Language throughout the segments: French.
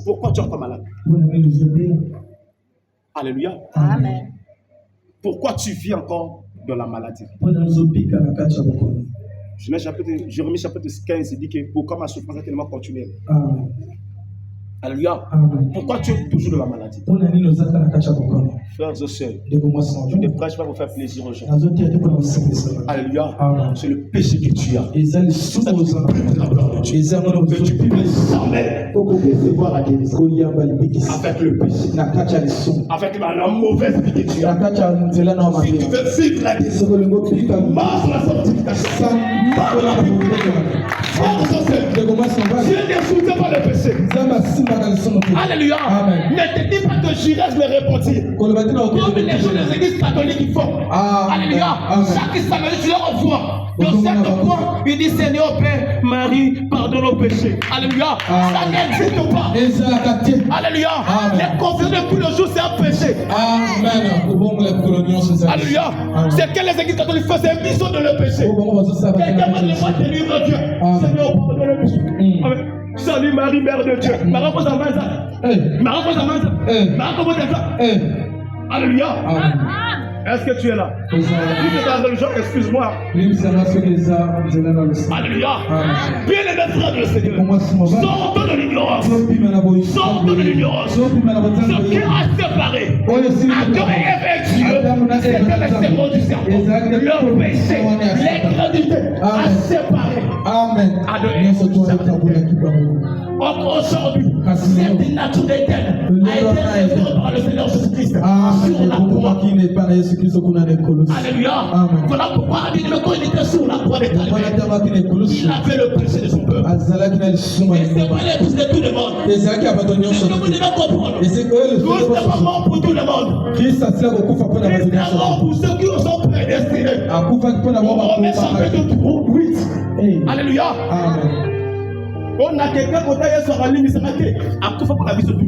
Pourquoi tu es encore malade? Alléluia. Amen. Pourquoi tu vis encore dans la maladie? Jérémie chapitre 15, il dit que pourquoi ma souffrance est tellement continuelle. Alléluia. Pourquoi tu es toujours dans la maladie? Frères et sœurs, je ne prêche pas pour faire plaisir aux gens. Alléluia. C'est le péché que tu as. Tu peux jamais recevoir la guérison avec le péché, avec la mauvaise vie que tu as. Si tu veux vivre la guérison, marche la sanctification, marche la purification. Dieu ne soutient pas le péché. Alléluia. Ne te dis pas que j'irai me repentir. Comme les gens des églises catholiques font. Alléluia. Chaque samedi, tu leur envoies. Dans cette point, il dit Seigneur Père, Marie, pardonne nos péchés. Alléluia. Ça n'existe pas. Alléluia. Les confessions tous les jours, c'est un péché. Alléluia. C'est que les églises catholiques font, c'est une mission de le péché. Quelqu'un va devoir tenir Dieu. Seigneur, pardonne nos péchés. Amen. Salut Marie, Mère de Dieu. Marie, comment ça va ça? Marie, comment ça va ça? Marie, comment ça va? Alléluia. Est-ce que tu es là? Si tu es dans la religion, excuse-moi. Alléluia. Bien les frères du Seigneur. Sortons de l'ignorance. Sortons de l'ignorance. Ce qui a séparé Adam et Ève et Dieu, c'était le serment du serpent. Le péché, l'incrédulité a séparé Adam et Ève. Aujourd'hui, cette nature d'éternel a été révélée par le Seigneur Jésus-Christ sur la croix. Alléluia. Voilà pourquoi quand il était sur la croix de Calvaire, il avait le péché de son peuple. Et c'est pas les péchés de tout le monde. C'est ce que vous devez comprendre. Nous sommes pas morts pour tout le monde. Christ est mort pour ceux qui sont prédestinés. Romains chapitre 8. Alléluia. On a quelqu'un qui a sur la ligne, il s'est marqué. À tout fois pour la vie de tout.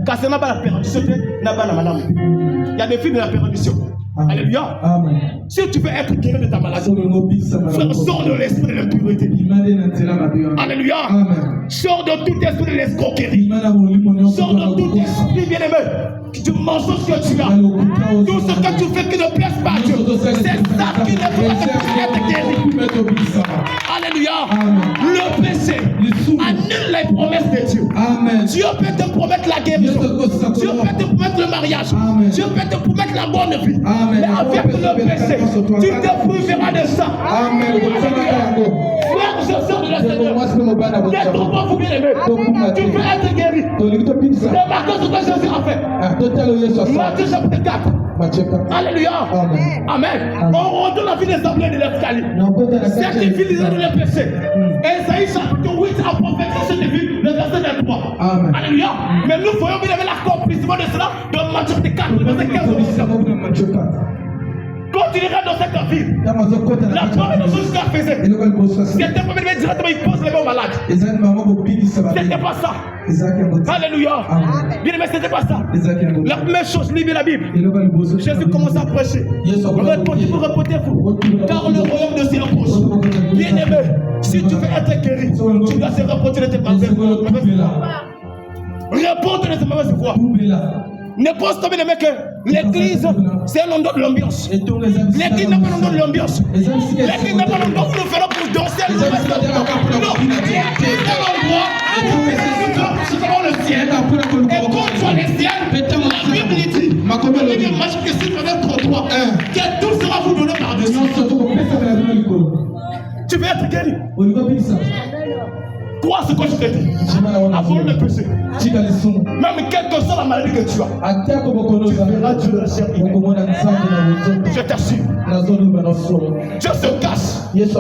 Car ce n'est pas la perdition, n'a pas la maladie. Il y a des films de la perdition. Alléluia. Si tu veux être guéri de ta maladie, sors de l'esprit de l'impureté. Alléluia. Sors de tout esprit de l'escroquerie. Sors de tout esprit bien-aimé. Du mensonge que tu as. Tout ce que tu fais qui ne plaise pas à Dieu. C'est ça qui ne peut pas être guéri. Alléluia. Le péché annule les promesses de Dieu. Dieu peut te promettre la guérison. Dieu peut te promettre le mariage. Dieu peut te promettre la bonne vie. Mais avec le péché, tu te priveras de ça. Frère, je sors de la Seigneur. N'être pas vous bien aimé. Tu peux être guéri. Remarquez ce que Jésus a fait. Matthieu chapitre 4. Alléluia. Amen. On retourne la vie des semblés de l'escalier. C'est qui vit le péché. Esaïe chapitre 8 a prophétisé cette vie, le verset 23. Alléluia. Mais nous voyons bien l'accomplissement de cela dans Matthieu chapitre 4, le verset 15. Quand tu iras dans cette ville, la première chose qu'il faisait, c'était pas même directement, il pose les mains aux malades. C'était pas ça. Alléluia. Bien aimé, c'était pas ça. La première chose, lisez la Bible. Jésus commence à prêcher. Répétez-vous. Car le royaume de Dieu approche. Bien aimé, si tu veux être guéri, tu dois se rapporter de tes mauvaises voies. Répondre de tes mauvaises voies. Ne pense pas bien aimé que l'église, c'est un endroit de l'ambiance. L'église n'est pas un endroit de l'ambiance. L'église n'est pas un endroit où nous venons pour danser. Non, l'église est un endroit où nous sommes le ciel. Et quand tu as le ciel, la Bible dit, la Bible marche que si tu fais 33, que tout sera vous donné par-dessus. Tu veux être guéri. Toi, ce que je te dis, avant le péché, même quelle que soit la maladie que tu as, tu verras Dieu de la chair humaine. Je t'assure. Dieu se cache, il se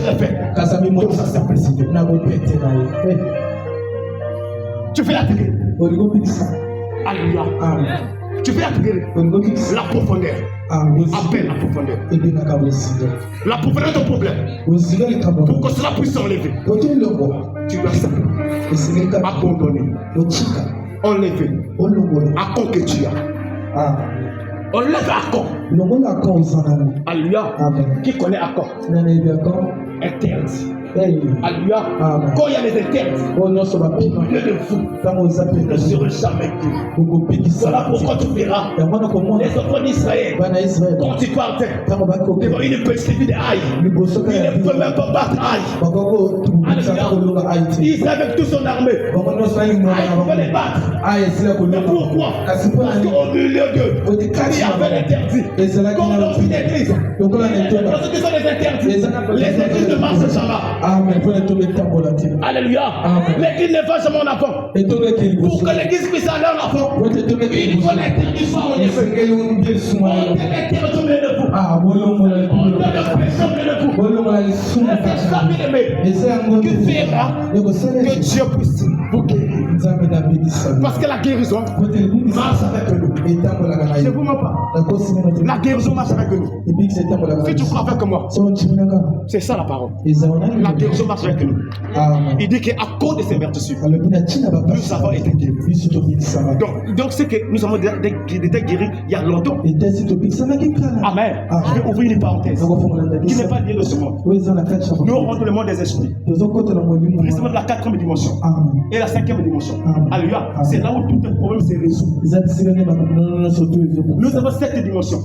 révèle dans sa simplicité. Tu fais la guérir. Alléluia. Tu fais la profondeur. Appelle la profondeur. La profondeur de ton problème. Pour que cela puisse s'enlever. Tu dois simplement abandonner. Enlever. À quoi que tu as. Enlève accord. Alléluia. Qui connaît accord? Interdit. Alléluia. Quand il y a les interdits, au milieu de vous, ne serait jamais Dieu. Voilà pourquoi tu verras les enfants d'Israël, quand ils partaient devant une petite ville d'Aïe, ils ne pouvaient même pas battre Aïe. Ils avaient toute son armée. Aïe pouvait les battre. Mais pourquoi? Parce qu'au milieu d'eux, il y avait l'interdit. Comme dans une église, lorsque ce sont les interdits, les églises ne marchent jamais. Alléluia. L'église ne va jamais en avant. Pour que l'église puisse aller en avant, il faut l'interdit soit en effet. On l'interdit au milieu de vous. On donne le pression au milieu de vous. C'est ça, bien-aimé, qui fera que Dieu puisse vous guérir. Parce que la guérison marche avec nous. Je vous mens pas. La guérison marche avec nous. Si tu crois avec moi, c'est ça la parole. La guérison marche avec nous. Il dit qu'à cause de ces vertus, nous avons été guéris. Donc c'est que nous avons été guéris il y a longtemps. Amen. Je vais ouvrir une parenthèse qui n'est pas liée de ce monde. Nous rentrons dans le monde des esprits. Précisément de la 4e dimension et la 5e dimension. Alléluia. C'est là où tout le problème se résout. Nous avons 7 dimensions.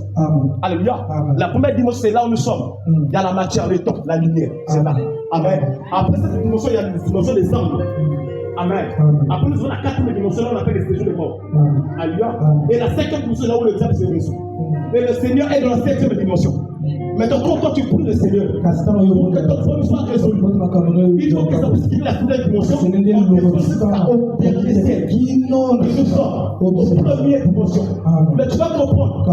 Alléluia. La première dimension, c'est là où nous sommes. Il y a la matière, le temps, la lumière. C'est là. Amen. Après cette dimension, il y a la dimension des âmes. Amen. Après, nous avons la 4e dimension, là on appelle les séjours de mort. Alléluia. Et la 5e dimension, là où le diable se résout. Et le Seigneur est dans la 7e dimension. Maintenant, quand tu pries le Seigneur, pour que ton problème soit résolu, il faut que ça puisse quitter la 4e dimension. Au dernier ciel. Nous sommes aux premières dimensions. Mais tu vas comprendre à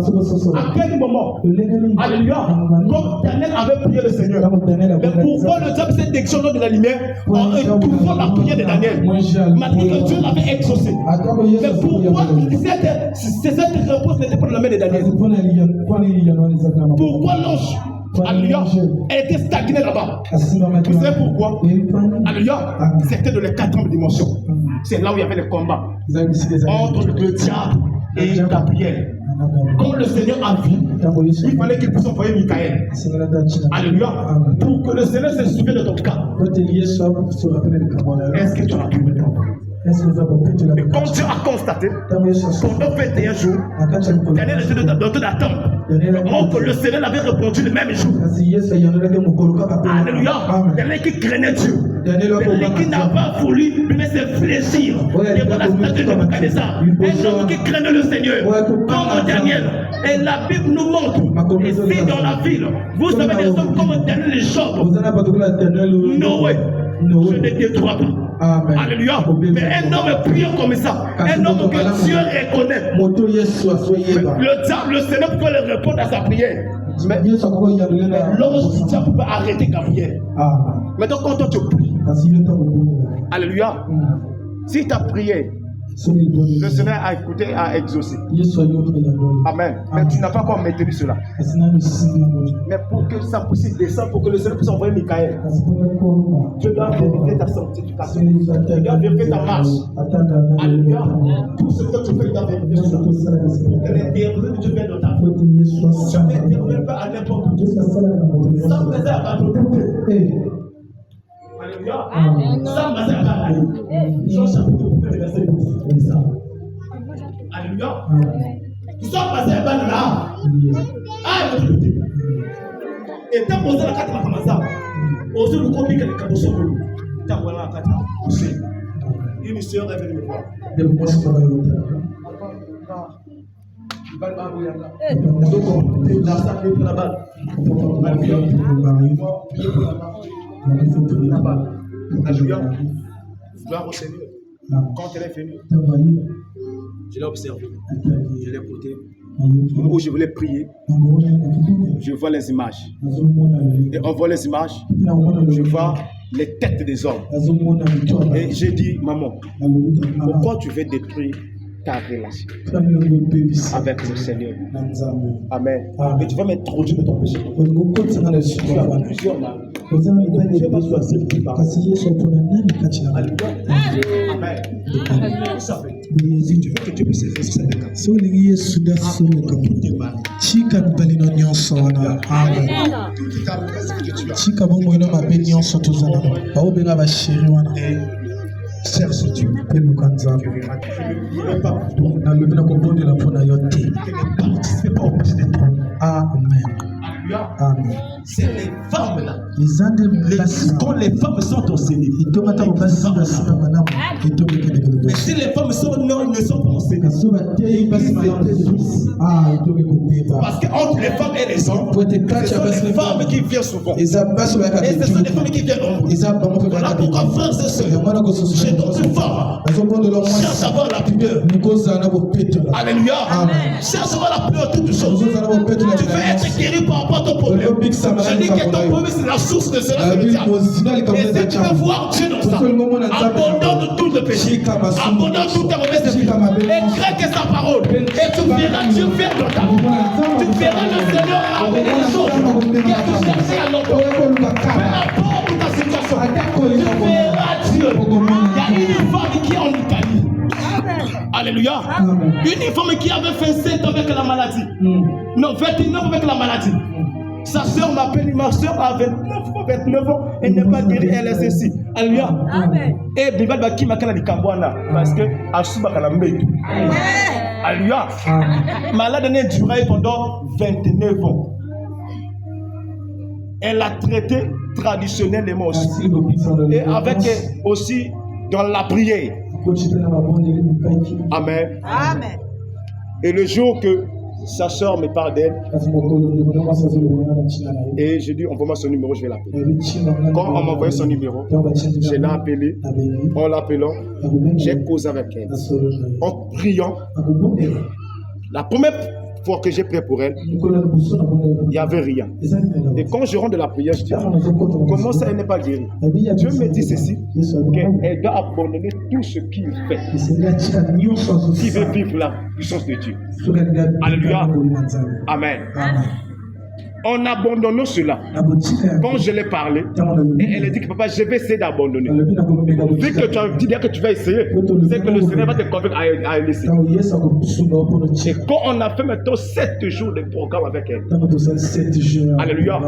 quel moment, alléluia, comme Daniel avait prié le Seigneur. Mais pourquoi le diable s'est exaucé de la lumière en étouffant la prière de Daniel, malgré que Dieu l'avait exaucé? Mais pourquoi cette réponse n'était pas dans la main de Daniel? Pourquoi l'ange, alléluia, elle était stagnée là-bas? Vous savez pourquoi? Alléluia, c'était de la 4e dimension. C'est là où il y avait le combat entre le diable et Gabriel. Quand le Seigneur a vu, il fallait qu'il puisse envoyer Michael. Alléluia. Pour que le Seigneur se souvienne de ton cas. Est-ce que tu as trouvé le problème? Et comme Dieu a constaté, pendant 21 jours, Daniel était dans d'attendre. Que le Seigneur avait répondu le même jour. Alléluia. Daniel qui craignait Dieu. Daniel qui n'a pas voulu lui se fléchir devant la statue de Nebuchadnezzar. Un homme qui craignait le Seigneur. Comme Daniel. Et la Bible nous montre, ici dans la ville, vous avez des hommes comme Daniel et Job. Noé. Je ne détruis pas. Amen. Alléluia. Mais un homme priant comme ça, un homme que Dieu reconnaît. Le Seigneur pouvait le répondre à sa prière. Mais l'homme pouvait arrêter Gabriel. Maintenant, quand toi tu pries, alléluia, si ta prière, le Seigneur a écouté, a exaucé. Amen. Mais tu n'as pas encore maintenu cela. Mais pour que ça puisse descendre, pour que le Seigneur puisse envoyer Michael, tu dois vérifier ta sanctification. Tu dois vérifier ta marche. Alléluia. Tout ce que tu fais, tu dois vérifier cela. Pour que l'intervention que tu fais dans ta vie, tu n'interviens pas à n'importe où. Sans plaisir à abandonner. Alléluia. Sans plaisir à abandonner. Jean chapitre 1, verset 12. Alléluia. Ils sont passés à Banana. Et tant posé la carte de Kamasa, osez le compliquer le cabochon. Tant voilà la carte. Une sœur est venue me voir. Alléluia. Gloire au Seigneur. Quand elle est venue, je l'ai observé, je l'ai écouté. Où je voulais prier, je vois les images. Et on voit les images, je vois les têtes des hommes. Et j'ai dit, maman, pourquoi tu veux détruire ta relation avec le Seigneur? Amen. Et tu vas m'introduire dans ton péché. Tu as plusieurs maris. Dieu va choisir qui parle. Alléluia. Amen. Si tu veux que Dieu puisse faire ça, d'accord. Chika balino nyonso wana. Amen. Chika bongo ina mabe nyonso tozana. Bao benga ba chéri wana. Cherche Dieu. Pe lukanza. Na lubina ko bondela pona yote. Amen. Amen. C'est les femmes là. Quand les femmes sont enseignées, mais si les femmes ne sont pas enseignées, parce qu'entre les femmes et les hommes, ce sont les femmes qui viennent souvent. Et ce sont les femmes qui viennent nombreux. Voilà pourquoi, frères et sœurs, chez d'autres femmes, cherche à avoir la pudeur. Alléluia. Cherche à avoir la pudeur de toutes choses. Tu veux être guéri par rapport à ton problème. Je dis que ton problème c'est la source de cela. Et si tu veux voir Dieu dans ça, abandonne tout le péché, abandonne toute ta mauvaise esprit, et crée que sa parole. Et tu verras Dieu faire dans ta vie. Tu verras le Seigneur amener les choses que tu cherchais à l'entendre. Peu importe ta situation, tu verras Dieu. Il y a une femme qui est en Italie. Alléluia. Une femme qui avait fait 7 ans avec la maladie. Non, 29 avec la maladie. Sa soeur m'appelle, ma soeur a 29 ans, elle n'est pas guérie, elle est ceci. Alléluia. Et Bibal Baki Makana di Kambwana, parce que Asuba Kalambetu. Alléluia. Malade n'est duré pendant 29 ans. Elle a traité traditionnellement aussi. Et avec aussi dans la prière. Amen. Amen. Et le jour que sa soeur me parle d'elle, et j'ai dit envoie-moi son numéro, je vais l'appeler. Quand on m'a envoyé son numéro, je l'ai appelé. En l'appelant, j'ai causé avec elle. En priant, la première fois que j'ai prié pour elle, il n'y avait rien. Et quand je rentre de la prière, je dis comment ça, elle n'est pas guérie? Dieu me dit ceci, qu'elle doit abandonner tout ce qu'il fait, qui veut vivre la puissance de Dieu. Alléluia. Amen. En abandonnant cela, quand je l'ai parlé, et elle a dit que papa, je vais essayer d'abandonner. Vu que tu as dit que tu vas essayer, c'est que le Seigneur va te convaincre à laisser. Et quand on a fait maintenant 7 jours de programme avec elle, alléluia,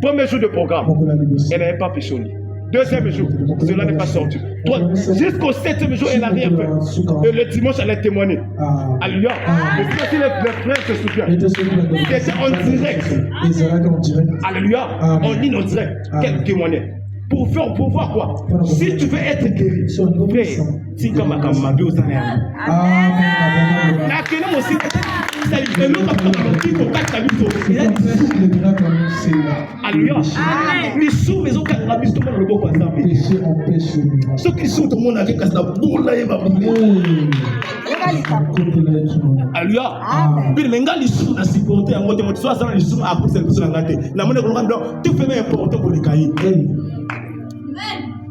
premier jour de programme, elle n'avait pas péché au lit. Deuxième jour, cela n'est pas sorti. Jusqu'au 7e jour, elle n'a rien fait. Et le dimanche, elle a témoigné. Alléluia. Mais si les frères se souviennent, c'était en direct. Alléluia. En ligne en direct. Qu'elle témoignait. Pour voir quoi? Si tu veux être guéri, frère, si comme ma vie aux années. Amen. Alléluia. Les sous maison qui ont mis tout le monde le beau passage. Ceux qui sont tout le monde avec la boule et ma boule. Alléluia. Puis les gars, les sous na supporter à moitié soit ça les sous à pour cette personne à gâter. La monnaie que tu fais important pour les cahiers.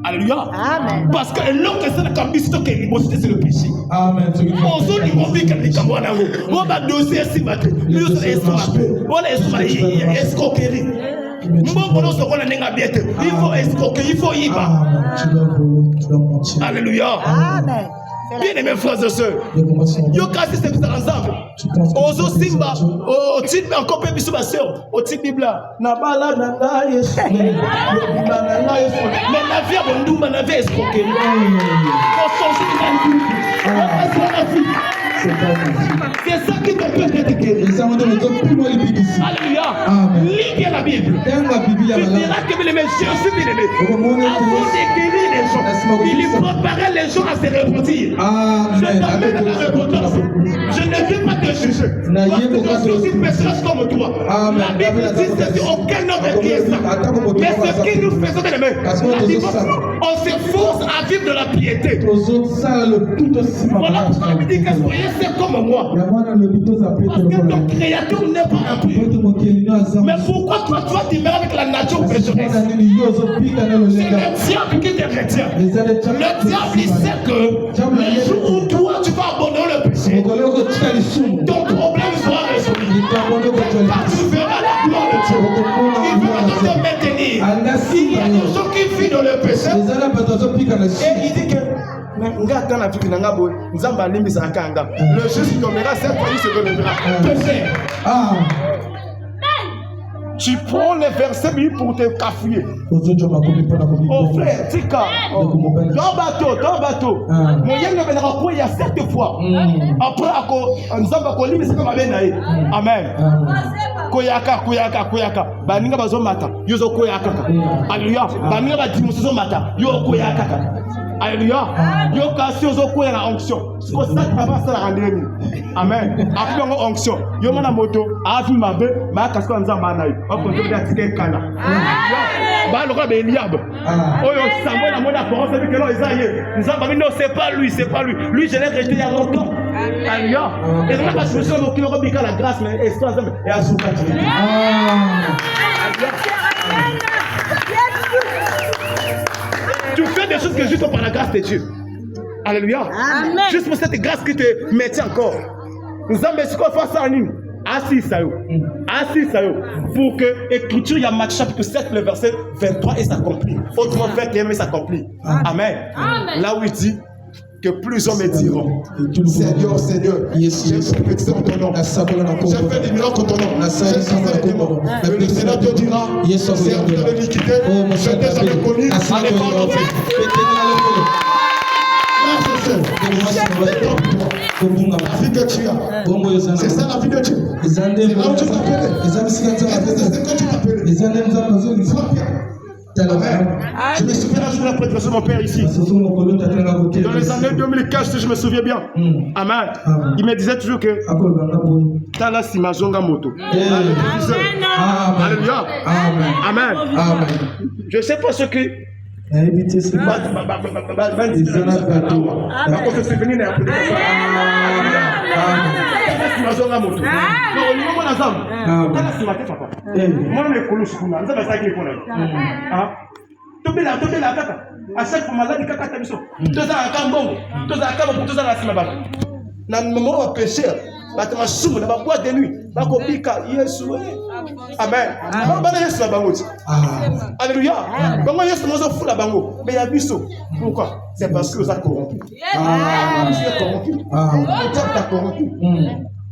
Alléluia. Amen. Parce que l'homme qui est dans le c'est le péché. Amen. On se dit qu'on vit comme des camarades. On va doser si matin. Nous sommes escroquerie. Il faut escroquer, il faut y aller. Alléluia. Amen. Bien aimés frères et sœurs, yo kasi c'est ça ensemble. Ozo simba, o titre encore peu biso ba sœur, o titre Bible na bala na nga Yesu. Mais la vie abonduma na vie escroquer. C'est ça qui te peut être guéri. Alléluia. Lis la Bible. Tu verras que les messieurs sont bien aimés. Avant de guérir les gens, il préparait les gens à se repentir. Je t'amène à la repentance. Je ne veux pas te juger. Parce que je suis aussi pécheresse comme toi. La Bible dit que aucun homme qui est ça. Mais ce que nous faisons de l'aimer, on s'efforce à vivre de la piété. Voilà pourquoi on dit que soyez comme moi. Parce que ton créateur n'est pas impur. Mais pourquoi toi tu mets avec la nature pécheresse? C'est le diable qui te retient. Le diable il sait que le jour où toi tu vas abandonner le péché, ton problème sera résolu. Car tu verras la gloire de Dieu. Il veut te maintenir. Il y a des gens qui vivent dans le péché. Et il dit que Le juste tombera, cette fois il se relèvera. Tu prends les versets pour te cafouiller. Oh frère, tika. Ton bateau. Moyen ne viendra quoi il y a 7 fois. Après, nous avons connu, mais c'est comme Amen. Koyaka. Baninga bazomata. Yozo koyaka. Alléluia. Baninga badimoso mata. Yo koyaka. Alléluia. Yo kasi yozo koyaka onction. C'est pour ça que papa ça la rendez. Amen. Après on onction. Yo mana moto. Afi mabe. Ma kasko nzamba nayi. On peut dire que kana. Bah le roi Eliab. Oyo Samuel a mon apparence avec que non Isaïe. Nzamba non c'est pas lui. Lui je l'ai rejeté il y a longtemps. Alléluia. Et là parce que je suis au kilo robika la grâce mais et à Souka. Tu fais des choses que juste par la grâce de Dieu. Alléluia. Amen. Juste pour cette grâce qui te mettait encore. Nous avons ce qu'on fait ça en ligne. Assis ça yo. Pour que l'écriture, il y a Matthieu chapitre 7, le verset 23 et s'accomplit. Autrement fait, et s'accomplit. Amen. Là où il dit que plusieurs me diront Seigneur, j'ai prophétisé en ton nom, j'ai fait des miracles en ton nom, j'ai chassé les démons. Mais le Seigneur te dira, c'est en de l'iniquité, je t'ai jamais connu, à l'école de Dieu. La vie que tu as, c'est ça la vie de Dieu. C'est là où tu t'appelles. C'est quand tu t'appelles. Amen. Je me souviens un jour de la prédication de mon père ici. Dans les années 2015, je me souviens bien. Amen. Il me disait toujours que Tala Simazonga Moto. Alléluia. Amen. Je ne sais pas ce que. Amen. Alléluia. Pourquoi? C'est parce que vous êtes corrompu.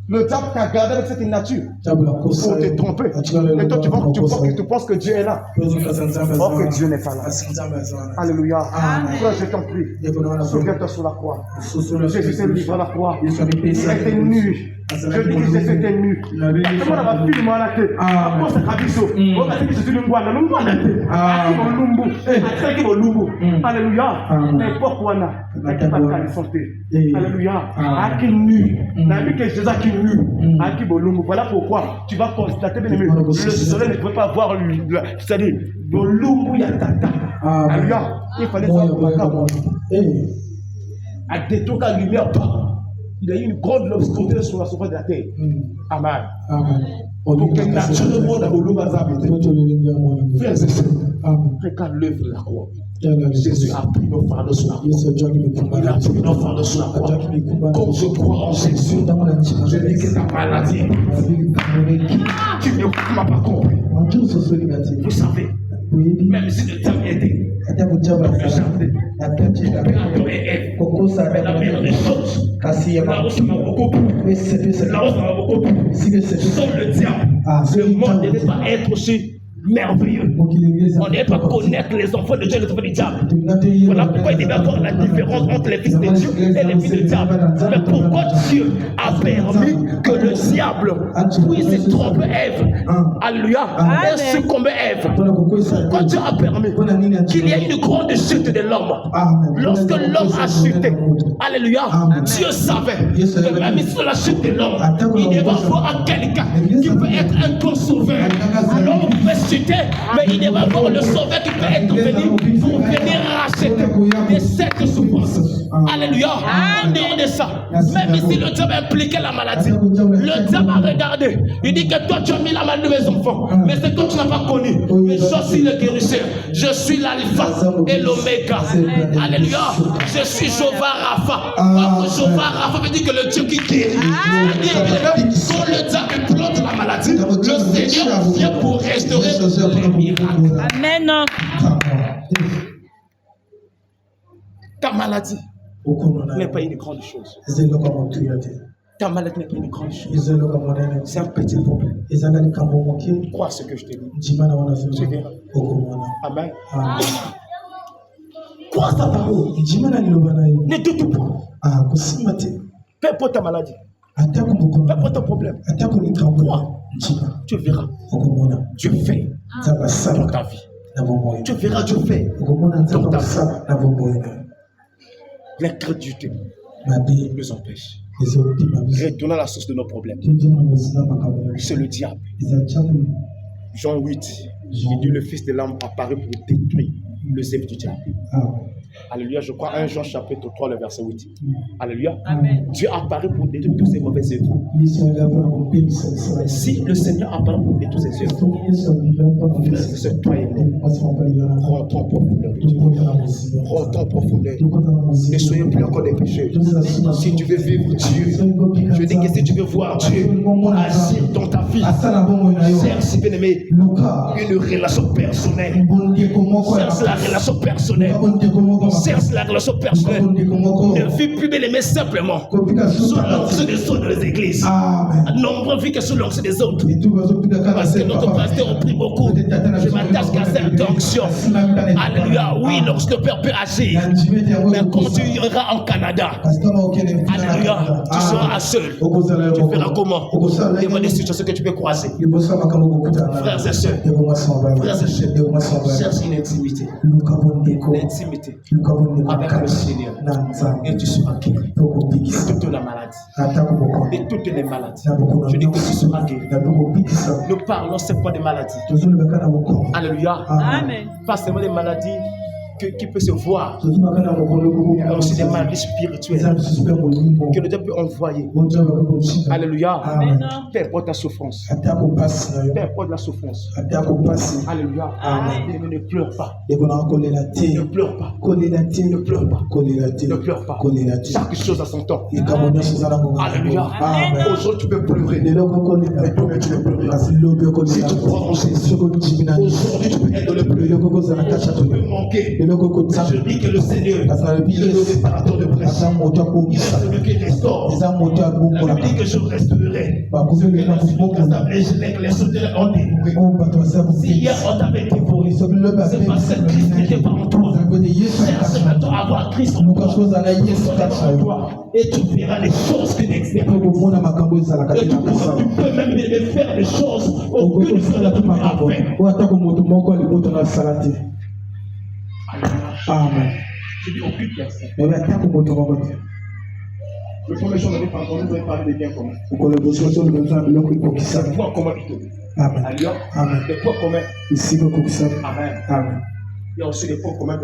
Le diable t'a gardé avec cette nature pour te tromper. Et toi, tu penses que Dieu est là. Or que Dieu n'est pas là. Alléluia. Frère, je t'en prie. Souviens-toi sur la croix. Jésus s'est livré à la croix. Il était nu. Je dis que Jésus était nu. Comment on va filmer à la tête? Après, c'est Rabiso. On va dire que Jésus est alléluia. N'importe quoi là. Alléluia. Voilà pourquoi tu vas constater le soleil ne pouvait pas voir c'est-à-dire le loup yatata. Alléluia. Il fallait savoir à détourner la lumière pas. Il y a eu une grande obscurité sur la surface de la terre. Amen. Pour que naturellement la loup va s'habiter. Frères et sœurs, regarde l'œuvre de la croix. Jésus a pris nos fardeaux sur la croix. Il a pris nos fardeaux sur la croix. Comme je crois en Jésus, je dis que ta maladie, tu ne m'as pas compris. Vous savez, même si le temps est aidé, la meilleure des choses, là où ça m'a beaucoup plu, sans le diable, le monde ne devait pas être aussi merveilleux. On ne devait pas connaître les enfants de Dieu et les enfants du diable. Voilà pourquoi il devait avoir la différence entre les fils de Dieu et les fils du diable. Mais pourquoi Dieu a permis que le diable puisse tromper Ève? Alléluia. Et succomber Ève. Pourquoi Dieu a permis qu'il y ait une grande chute de l'homme? Lorsque l'homme a chuté, alléluia, Dieu savait que même sur la chute de l'homme, il devait avoir quelqu'un qui peut être un bon sauveur. L'homme peut chuter, mais il devait avoir le sauveur qui peut être venu pour venir racheter de cette souffrance. Alléluia. En dehors de ça, même si le diable impliquait la maladie, le diable a regardé. Il dit que toi tu as mis la maladie de mes enfants, mais c'est que tu n'as pas connu. Mais je suis le guérisseur. Je suis l'alpha et l'oméga. Alléluia. Je suis Jéhovah Rapha. Jéhovah Rapha veut dire que le Dieu qui guérit. Quand le diable plante la maladie, le Seigneur vient pour restaurer les miracles. Amen. Ta maladie, n'est pas une grande chose. Ta maladie n'est pas une grande chose. C'est un petit problème. Crois ce que je te dis. Tu verras. Amen. Crois sa parole. Ne doute pas. Peu importe ta maladie. Peu importe ton problème. Crois. Tu verras. Dieu fait dans ta vie. Tu verras Dieu fait dans ta vie. L'incrédulité nous empêche. Retournons à la source de nos problèmes. C'est le diable. Jean 8, il dit le Fils de l'homme apparaît pour détruire les œuvres du diable. Alléluia, je crois 1 Jean chapitre 3, le verset 8. Alléluia. Amen. Dieu apparaît pour détruire toutes ces mauvaises œuvres. Si le Seigneur apparaît pour détruire toutes ces œuvres, c'est toi et moi. Rentrons en profondeur de Dieu. Rentrons en profondeur. Ne soyons plus encore des pécheurs. Si tu veux vivre Dieu, je dis que si tu veux voir Dieu agir dans ta vie, cherche, bien aimé, une relation personnelle. Cherche la relation personnelle. Cherche la relation personnelle. Ne vis plus bien aimé simplement sous l'onction des autres des églises. Nombreux vivent que sous l'onction des autres. Parce que notre pasteur a pris beaucoup. Je m'attache qu'à cette onction. Alléluia. Oui, lorsque le Père peut agir. Mais quand tu iras en Canada, alléluia, tu seras seul. Tu feras comment? Il y a des situations que tu peux croiser. Frères et sœurs, cherche une intimité. L'intimité avec le Seigneur. Et tu seras guéri de toute la maladie. De toutes les maladies. Je dis que tu seras guéri. Nous parlons cette fois des maladies. Alléluia. Amen. Pas seulement des maladies qui peut se voir. Il y a aussi des maladies spirituelles que le diable peut envoyer. Alléluia. Amen. Peu importe la souffrance. Peu importe la souffrance. Alléluia. Amen. Ne pleure pas. Ne pleure pas. Ne pleure pas. Ne pleure pas. Chaque chose à son temps. Alléluia. Aujourd'hui tu peux pleurer. Mais demain tu ne pleureras. Si tu crois en Jésus, aujourd'hui tu peux être dans le pleur. Tu peux manquer. Je dis que le Seigneur, il est le réparateur de brèches. Il est celui qui restaure. La Bible dit que je resterai. Je les sauterai en dévoué. Si hier on t'avait dévoré, c'est parce que Christ n'était pas en toi. Cherche maintenant à avoir Christ en toi. Et tu verras les choses que n'existent pas. Et tu peux même faire les choses aucune fois la plus Amen. Je dis aucune personne. Le premier chose, on va parler des biens communs. Des points communs plutôt. Amen. Amen. Des points communs. Amen. Amen. Il y a aussi des points communs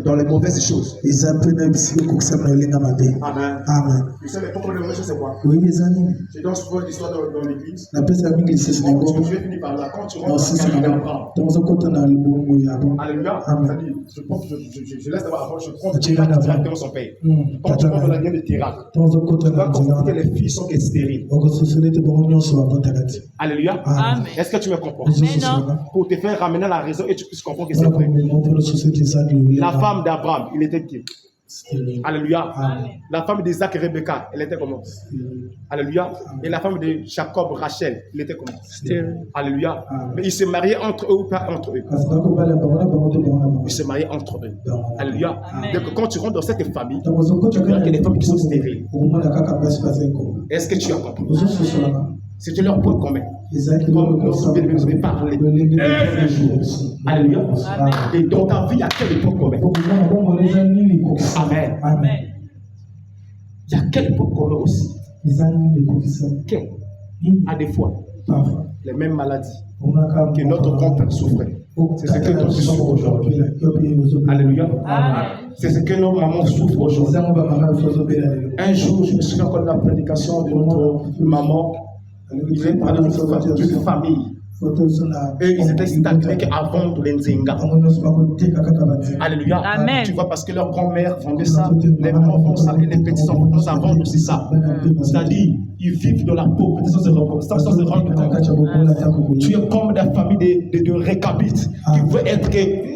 dans les mauvaises choses. Amen. Amen. Vous savez, les points communs dans les mauvaises choses, c'est quoi? Oui, mes amis. C'est dans souvent l'histoire dans l'église. La paix, c'est la l'église, c'est je vais finir par là. Quand tu rentres dans Alléluia. Je pense que je laisse d'abord avant, je prends directement son père. Quand tu rentres dans la guerre de Tirac, tu vas constater que les filles sont stériles. Alléluia. Est-ce que tu me comprends? Pour te faire ramener la raison et tu puisses comprendre que c'est vrai. La femme d'Abraham, il était qui? Alléluia. La femme d'Isaac et Rebecca, elle était comment? Alléluia. Et la femme de Jacob, Rachel, il était comment? Alléluia. Mais ils se mariaient entre eux ou pas entre eux? Ils se mariaient entre eux. Alléluia. Donc quand tu rentres dans cette famille, tu verras qu'il y a des femmes qui sont stériles. Est-ce que tu as compris? C'était leur point commun. Comme nous avons parlé. Alléluia. Et dans ta vie, il y a quel point commun? Amen. Amen. Il y a quel point commun aussi? Quel? À des fois, les mêmes maladies que notre grand-père souffrait. C'est ce que toi tu souffres aujourd'hui. Alléluia. C'est ce que nos mamans souffrent aujourd'hui. Un jour, je me souviens encore de la prédication de notre maman. Il vient parler d'une famille. Eux, ils étaient stagnés avant de l'Enzenga. Alléluia. Amen. Tu vois, parce que leur grand-mère vendait ça, les mamans vendent ça et les petits-enfants commencent à vendre aussi ça. C'est-à-dire, ils vivent dans la pauvreté sans se rendre compte. Tu es comme la famille de Récabite qui veut être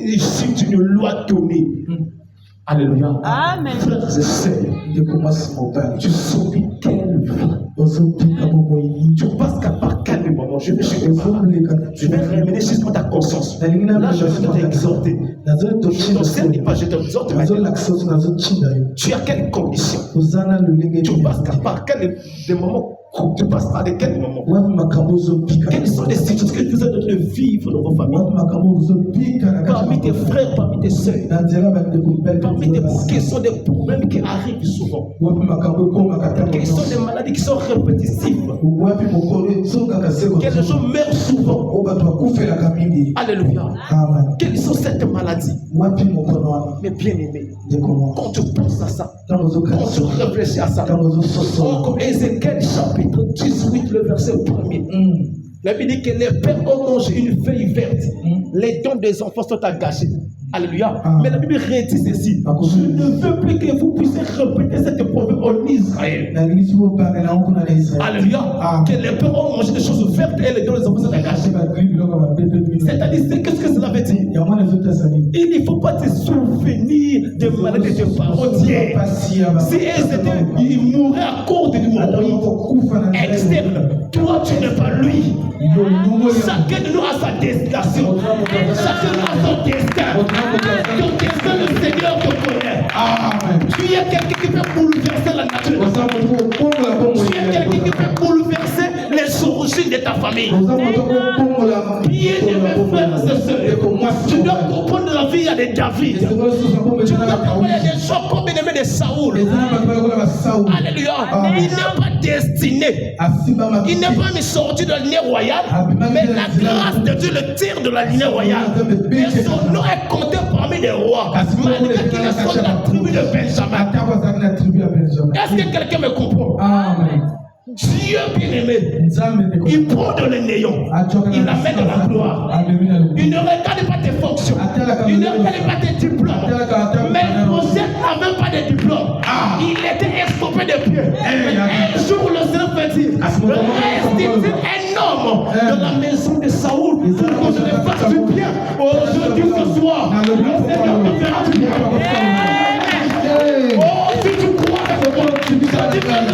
issu d'une loi donnée. Alléluia. Amen. Frères et sœurs, tu subis quelle vie? Tu passes par quel moment? Je vais ramener jusqu'à ta conscience. Là, je vais t'exhorter. Je t'enseigne pas, je t'exhorte. Tu as quelle condition? Tu passes par quel moment? Tu passes par de quel moment? Quelles sont les situations que vous êtes en train de vivre dans vos familles? Parmi tes frères, parmi tes soeurs, parmi tes quels sont des problèmes qui arrivent souvent? Quelles sont des maladies qui sont répétitives? Quels gens meurent souvent? Alléluia. Quelles sont ces maladies? Mais bien aimé, quand tu penses à ça, quand tu réfléchis à ça, comme Ézéchiel chapitre 18, le verset 1er. La Bible dit que les pères ont mangé une feuille verte. Les dons des enfants sont engagés. Alléluia. Mais la Bible redit ceci. Je ne veux plus que vous puissiez répéter cette proverbe en Israël. Alléluia. Que les pères ont mangé des choses vertes et les dons des enfants sont engagés. C'est-à-dire, qu'est-ce que cela veut dire? Il ne faut pas te souvenir des maladies de tes parents. Si ils mouraient à cause d'une maladie externe, toi tu n'es pas lui. Chacun de nous a sa destination. Chacun de nous a son destin. Ton destin, le Seigneur te connaît. Amen. Tu es quelqu'un qui peut bouleverser la nature. Tu es quelqu'un qui peut bouleverser les origines de ta famille. Bien-aimés frères et sœurs, tu dois comprendre la vie, il y a des David. Tu dois comprendre des gens comme bien-aimés de Saoul. Alléluia. Il n'est pas destiné. Il n'est pas mis sorti de la lignée royale, mais la grâce de Dieu le tire de la lignée royale. Et son nom est compté parmi les rois, malgré qu'il est sorti de la tribu de Benjamin. Est-ce que quelqu'un me comprend? Amen. Dieu bien-aimé, il prend de l'énéant, il l'amène dans la gloire. Il ne regarde pas tes fonctions, il ne regarde pas tes diplômes. Mais Moses n'avait pas de diplôme, il était estompé de pied. Un jour, le Seigneur fait dire, restitue un homme de la maison de Saoul pour que je le fasse du bien. Aujourd'hui, ce soir, le Seigneur te fera du bien. Oh, si tu crois que je dis que le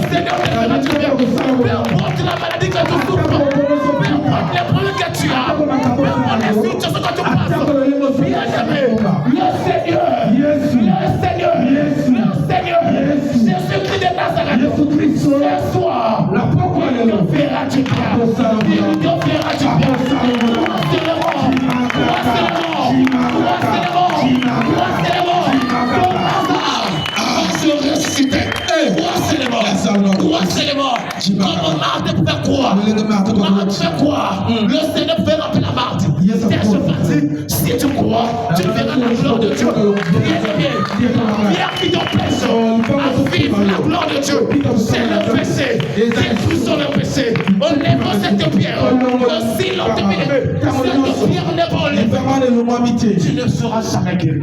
Seigneur te fera du bien. Peu importe la maladie que tu souffres, peu importe les problèmes que tu as, peu importe les situations que tu passes, bien aimé, le Seigneur, Jésus-Christ de Nazareth, ce soir, il nous fera du bien, il nous fera du bien. Comment Marthe peut faire quoi? Marthe fait quoi? Le Seigneur fait remplir la Marthe. Si tu crois, tu verras la gloire de Dieu. Viens qui t'empêche à vivre la gloire de Dieu. C'est le péché. Détruisons le péché. Enlèvons cette pierre. Aussi longtemps, cette pierre n'est pas enlevée. Tu ne seras jamais guéri.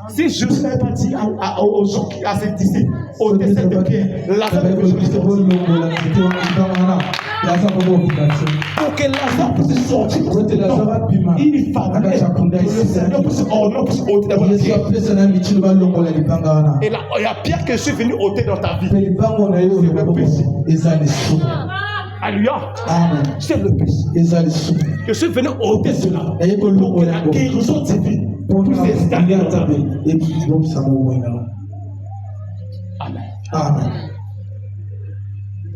Si je ne savais pas dire aux gens qui assistent ici, au décès de Pierre, Lazare que je me suis pour que Lazare puisse sortir, il fallait que le Seigneur puisse ôter dans la vie. Et là, il y a Pierre que je suis venu ôter dans ta vie. C'est le péché. Alléluia. C'est le péché. Je suis venu ôter cela pour que la guérison divine. Et puis donc ça va. Amen. Amen.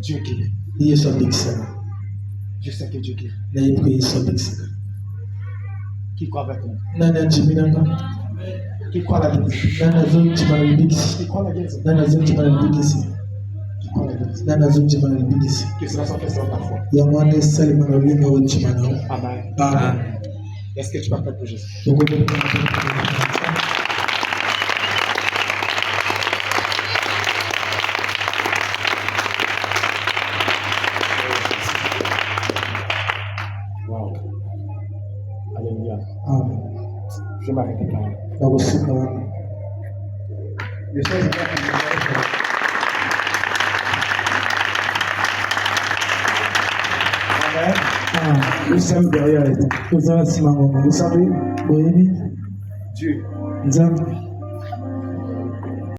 Dieu guérit. Je sais que Dieu guérit. Qui croit avec moi? Qui croit la guérison? Qui croit la guérison? Que cela soit fait sur ta foi. Amen. Amen. Est-ce que tu partages pour Jésus? Wow. Alléluia. Amen. Je vais m'arrêter là. Nous sommes derrière. Vous savez, Dieu nzambe